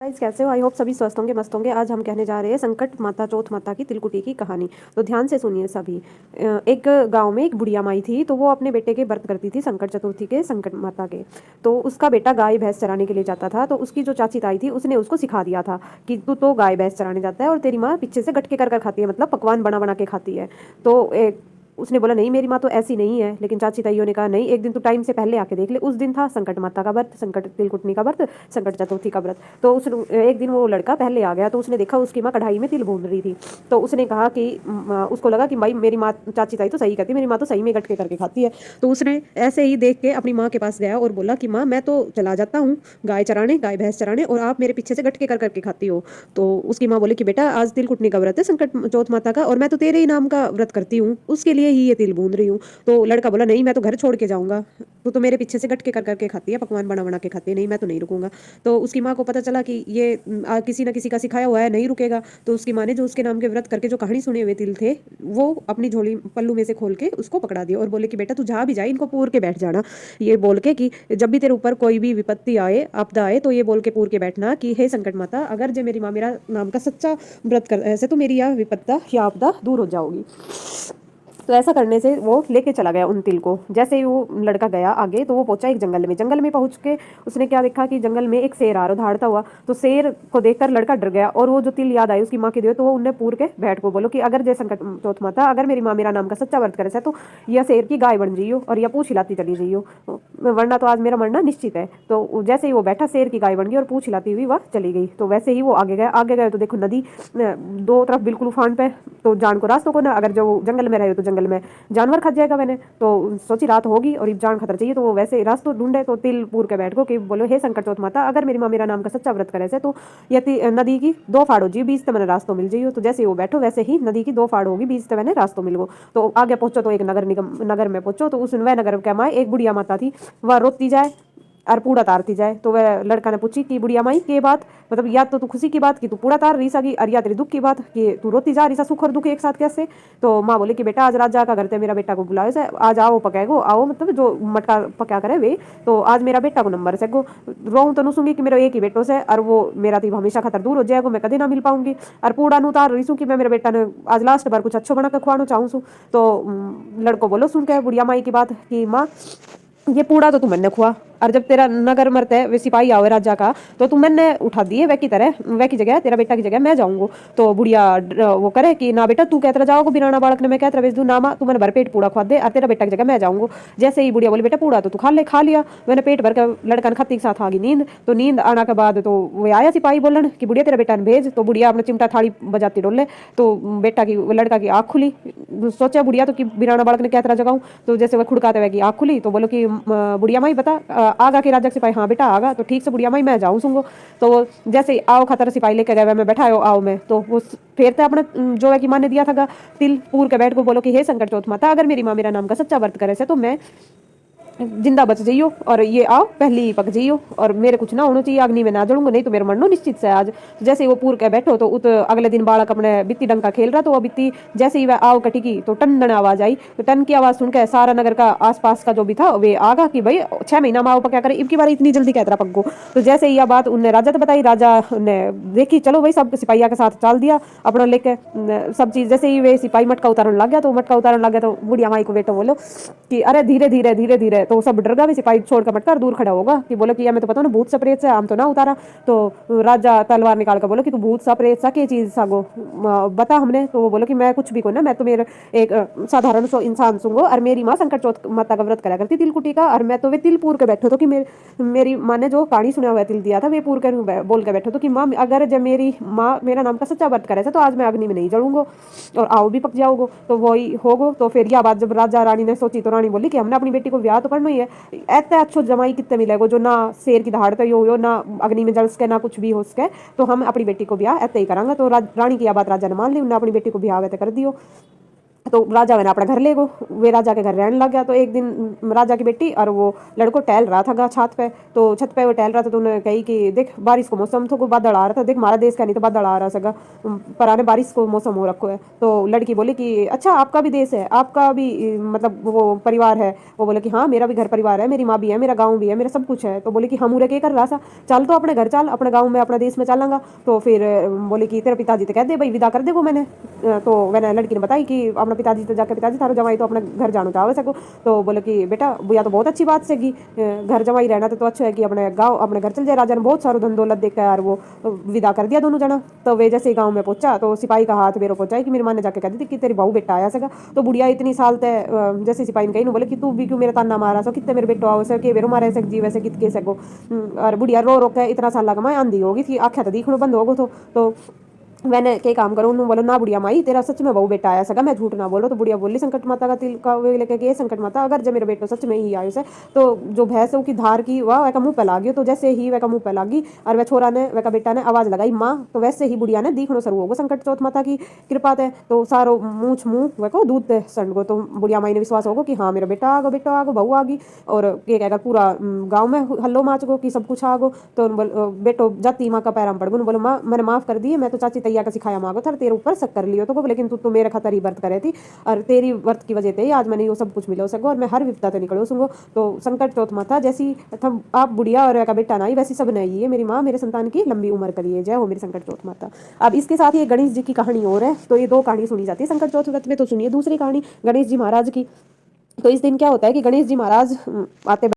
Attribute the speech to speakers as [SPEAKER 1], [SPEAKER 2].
[SPEAKER 1] Guys कैसे हो? I hope सभी स्वस्थ होंगे, मस्त होंगे। आज हम कहने जा रहे हैं संकट माता चौथ माता की तिलकुटी की कहानी। तो ध्यान से सुनिए सभी। एक गांव में एक बुढ़िया माई थी, तो वो अपने बेटे के व्रत करती थी संकट चतुर्थी के, संकट माता के। तो उसका बेटा गाय भैंस चराने के लिए जाता था, तो उसकी जो चाची ताई थी उसने उसको सिखा दिया था कि तू तो गाय भैंस चराने जाता है और तेरी माँ पीछे से गटके कर कर खाती है, मतलब पकवान बना बना के खाती है। तो उसने बोला नहीं, मेरी माँ तो ऐसी नहीं है। लेकिन चाची ताइयों ने कहा नहीं, एक दिन तो टाइम से पहले आके देख ले। उस दिन था संकट माता का व्रत, संकट तिलकुटनी का व्रत, संकट चतुर्थी का व्रत। तो उस एक दिन वो लड़का पहले आ गया, तो उसने देखा उसकी माँ कढ़ाई में तिल भून रही थी। तो उसने कहा कि उसको लगा कि भाई मेरी माँ चाची ताई तो सही कहती है, मेरी माँ तो सही में गटके करके खाती है। तो उसने ऐसे ही देख के अपनी माँ के पास गया और बोला कि माँ मैं तो चला जाता हूँ गाय चराने, गाय भैंस चराने, और आप मेरे पीछे से गटके कर करके खाती हो। तो उसकी माँ बोली कि बेटा आज तिल कुटने का व्रत है संकट चौथ माता का, और मैं तो तेरे ही नाम का व्रत करती हूँ, उसके लिए ही ये तिल भून रही हूँ। तो लड़का बोला नहीं, मैं तो घर छोड़ के जाऊंगा, तू तो मेरे पीछे से गटके कर करके खाती है, पकवान बना बना के खाती है, नहीं मैं तो नहीं रुकूंगा। तो उसकी माँ को पता चला कि ये किसी न किसी का सिखाया हुआ है, नहीं रुकेगा। तो उसकी माँ ने जो उसके नाम के व्रत करके जो कहानी सुने हुए तिल थे, वो अपनी झोली पल्लू में से खोल के उसको पकड़ा दिया और बोले कि बेटा तू जहाँ भी जाए इनको पूर के बैठ जाना। ये बोल के कि जब भी तेरे ऊपर कोई भी विपत्ति आए, आपदा आए, तो ये बोल के पूर के बैठना कि हे संकट माता, अगर जो मेरी माँ मेरा नाम का सच्चा व्रत कर ऐसे तो मेरी यह विपत्ता या आपदा दूर हो जाओगी। तो ऐसा करने से वो लेके चला गया उन तिल को। जैसे ही वो लड़का गया आगे, तो वो पहुंचा एक जंगल में। जंगल में पहुंच के उसने क्या देखा कि जंगल में एक शेर आ रहा दहाड़ता हुआ। तो शेर को देखकर लड़का डर गया, और वो जो तिल याद आई उसकी माँ के दिए, तो वो उनने पूर के बैठ को बोलो कि अगर जय संकट चौथ माता, अगर मेरी माँ मेरा नाम का सच्चा व्रत करे से, तो यह शेर की गाय बन जाइयो और यह पूछ हिलाती चली जाइयो, वरना तो आज मेरा मरना निश्चित है। तो जैसे ही वो बैठा, शेर की गाय बन गई और पूछ हिलाती हुई वह चली गई। तो वैसे ही वो आगे गए तो देखो नदी दो तरफ बिल्कुल उफान पे। तो जान को रास्तों को ना, अगर जो जंगल में रहे तो जंगल में जानवर खा जाएगा मैंने। तो सोची रात होगी और जान खतरा चाहिए, तो वो वैसे रास्तों ढूंढे। तो तिल पूर के बैठ गो कि बोलो हे संकट चौथ माता, अगर मेरी माँ मेरा नाम का सच्चा व्रत करे से, तो यदि नदी की दो फाड़ हो जी, बीच तो मैंने रास्तों मिल जाइयो। तो जैसे ही वो बैठो, वैसे ही नदी की दो फाड़ होगी, बीच तो मैंने रास्तों मिल गो। तो आगे पहुंचो तो एक नगर में पहुंचो, तो उस वह नगर के माए एक बुढ़िया माता थी, वह रोती जाए और पूड़ा तारती जाए। तो वह लड़का ने पूछी कि बुढ़िया माई के बात, मतलब या तो तू खुशी की बात कि तू पूड़ा तार रही सागी, और या तेरी दुख की बात कि तू रोती जा रही सा, सुख और दुख एक साथ कैसे। तो माँ बोले कि बेटा आज राजा का घर थे, मेरा बेटा को बुलाए से, आज आओ पकाएगो, आओ मतलब जो मटका पका करे वे। तो आज मेरा बेटा को नंबर से गो रोऊं तो नुसूंगी कि मेरा एक ही बेटो से, और वो मेरा तो हमेशा खतर दूर हो जाएगा, मैं कभी ना मिल पाऊंगी। और पूड़ा नु तार रही सू कि मैं मेरे बेटा ने आज लास्ट बार कुछ अच्छो बना कर खुआना चाहूँ सू। तो लड़को बोलो सुन के बुढ़िया माई की बात कि माँ ये पूड़ा तो तू मैंने खुआ, और जब तेरा नगर मरते वे सिपाही आवे राजा का, तो तू मैंने उठा दिए वह की तरह, वह की जगह तेरा बेटा की जगह मैं जाऊंगो। तो बुढ़िया वो करे कि ना बेटा तू कहता जाओगे बिराना बालक ने, मैं कहता भेज दूं ना माँ, तू मैंने भरपेट पूड़ा खुआ दे और तेरा बेटा की जगह मैं जाऊंगो। जैसे ही बुढ़िया बोली बेटा पूड़ा तो तू खा ले, खा लिया मैंने पेट भर कर। लड़का ने खत्ती के साथ आ गई नींद। तो नींद आने के बाद तो वो आया सिपाही बोलन कि बुढ़िया तेरा बेटा ने भेज। तो बुढ़िया अपने चिमटा थाली बजाती डोले। तो बेटा की लड़का की आँख खुली। सोचा बुढ़िया तो कि बिराना बालक ने क्या तरह जगाऊं। तो जैसे वह खुड़काते हुए की आँख खुली, तो बोलो कि बुढ़िया माई बता आगा के राजा सिपाही, हाँ बेटा आगा। तो ठीक से बुढ़िया माई मैं जाऊँ सूंगो। तो जैसे आओ खतर सिपाही लेकर गए, मैं बैठा आओ मैं, तो वो फेरते अपने जो है कि माँ ने दिया था तिल पूर के बैठ को बोलो कि हे संकट चौथ माता, अगर मेरी माँ मेरा नाम का सच्चा व्रत करे से, तो मैं जिंदा बच जाइयो और ये आओ पहली पक जाइयो, और मेरे कुछ ना होना चाहिए, अग्नि में ना जलूंगा, नहीं तो मेरा मरनो निश्चित से आज। तो जैसे ही वो पूर के बैठो, तो अगले दिन बालक अपने बित्ती डंका खेल रहा, तो वो बित्ती जैसे ही वह आओ कटी की, तो टन आवाज आई। तो टन की आवाज सुनकर सारा नगर का आसपास का जो भी था वे आगा कि भाई 6 महीना में आओ पका करे, इनकी बार इतनी जल्दी कहता पक गो। तो जैसे ही यह बात उनने राजा तो बताई, राजा ने देखी, चलो भाई सब सिपाहिया के साथ चाल दिया अपना लेके सब चीज। जैसे ही वे सिपाही मटका उतारने लग गया, तो मटका उतारने लग गया, तो बुढ़िया माई को बेटो बोलो कि अरे धीरे धीरे धीरे धीरे। तो सब डर गया, भी सिपाही छोड़कर मटका दूर खड़ा होगा कि बोलो कि मैं तो पता ना भूत सप्रेत से आम तो ना उतारा। तो राजा तलवार निकाल कर बोलो कि तू भूत सप्रेत सा के चीज सागो बता हमने। तो वो बोलो कि मैं कुछ भी को ना, मैं तो मेरे एक साधारण सो इंसान सूंगो, और मेरी माँ संकट चौथ माता का व्रत करा करती तिलकुटी का, और मैं तो वे तिल पूर के बैठो तो कि मेरी माँ ने जो कहानी सुना हुआ तिल दिया था वे पूर कर बोल के बैठो तो कि माँ अगर जब मेरी माँ मेरा नाम का सच्चा व्रत करे तो आज मैं अग्नि में नहीं जलूंगो और आओ भी पक जाओगो। तो वही होगो। तो फिर यह बात जब राजा रानी ने सोची, तो रानी बोली कि हमने अपनी बेटी को ब्याह तो करना ही है, ऐसे अच्छो जमाई कितने मिलेगो जो ना शेर की दहाड़ते हो ना अग्नि में जल सके ना कुछ भी हो सके, तो हम अपनी बेटी को ब्याह ऐसे ही करांगे। तो रानी की यह बात राजा ने मान ली, उन्होंने अपनी बेटी को ब्याह वैसे कर दियो। तो राजा मैंने अपना घर ले गो, वे राजा के घर रहने लग गया। तो एक दिन राजा की बेटी और वो लड़को टहल रहा था छत पे, तो छत पे वो टहल रहा था, तो उन्होंने कही कि देख बारिश को मौसम तो बादल आ रहा था, देख हमारा देश का नहीं तो बादल आ रहा सगा, पर आने बारिश को मौसम हो रखो है। तो लड़की बोली कि अच्छा आपका भी देश है, आपका भी मतलब वो परिवार है। वो बोले कि हाँ मेरा भी घर परिवार है, मेरी माँ भी है, मेरा गाँव भी है, मेरा सब कुछ है। तो बोले कि हम उरे क्या कर रहा था, चल तो अपने घर चल, अपने गाँव में अपने देश में चलांगा। तो फिर बोले कि तेरे पिताजी तो कह दे भाई विदा कर दे वो मैंने। तो मैंने लड़की ने बताई कि अपना पिताजी तो जाकर पिताजी थारो जमाई तो अपने घर जानो चाहे सको। तो बोले कि बेटा बुआ तो बहुत अच्छी बात से कि घर जमाई रहना तो अच्छा है कि अपने गाँव अपने घर चल जाए। राजा ने बहुत सारो धन दौलत देकर यार वो विदा कर दिया दोनों जना। तो वे जैसे गाँव में पहुंचा तो सिपाही का हाथ बेरो पहुंचा कि मेरी माँ ने जाके कह दी थी कि तेरी बहू बेटा आया सगा। तो बुढ़िया इतनी साल तय जैसे सिपाही ने कही बोले कि तू भी क्यों मेरा ताना मारा सो, कितने मेरे बेटो आओ के बेरो मारे सक जी वैसे कित के सको। और बुढ़िया रो रो के इतना साल लगा मैं आंधी होगी थी, आख्या तो दिखनो बंद हो गो तो मैंने क्या काम करूँ, उन्होंने बोला ना बुढ़िया माई तेरा सच में बहू बेटा आया सगा, मैं झूठ ना बोलो। तो बुढ़िया बोली संकट माता का तिल का वे लेके ये संकट माता अगर जब मेरे बेटो सच में ही आयो से तो जो भैंस की धार की वह वह मुंह पे लागी। तो जैसे ही वह मुंह पे लागी और वह छोरा ने वह बेटा ने आवाज लगाई माँ, तो वैसे ही बुढ़िया ने दिखनो शुरू होगो संकट चौथ माता की कृपा थे। तो सारो मूछ मुंह वह को दूध ते संड गो। तो बुढ़िया माई ने विश्वास होगो कि हाँ मेरा बेटा आ गो बहू आ गई। और ये कहकर पूरा गाँव में हल्लो माच गो कि सब कुछ आ गो। तो बेटो जाती माँ का पैराम पड़ गो, बोलो माँ मैंने माफ कर दिए, मैं तो चाची तैया का सिखाया मांगो था तेरे ऊपर शक कर लियो तो को, लेकिन तू मेरे खातर ही व्रत करे थी और तेरी व्रत की वजह से ही आज मैंने ये सब कुछ मिलो सको और मैं हर विपदा से निकलो सुंगो। तो संकट चौथ माता जैसी आप बुढ़िया और का बेटा नहीं वैसी सब नहीं है मेरी माँ, मेरे संतान की लंबी उम्र करिए, जय हो मेरी संकट चौथ माता। अब इसके साथ ही गणेश जी की कहानी और है। तो ये दो कहानी सुनी जाती है संकट चौथ व्रत में। तो सुनिए दूसरी कहानी गणेश जी महाराज की। तो इस दिन क्या होता है कि गणेश जी महाराज आते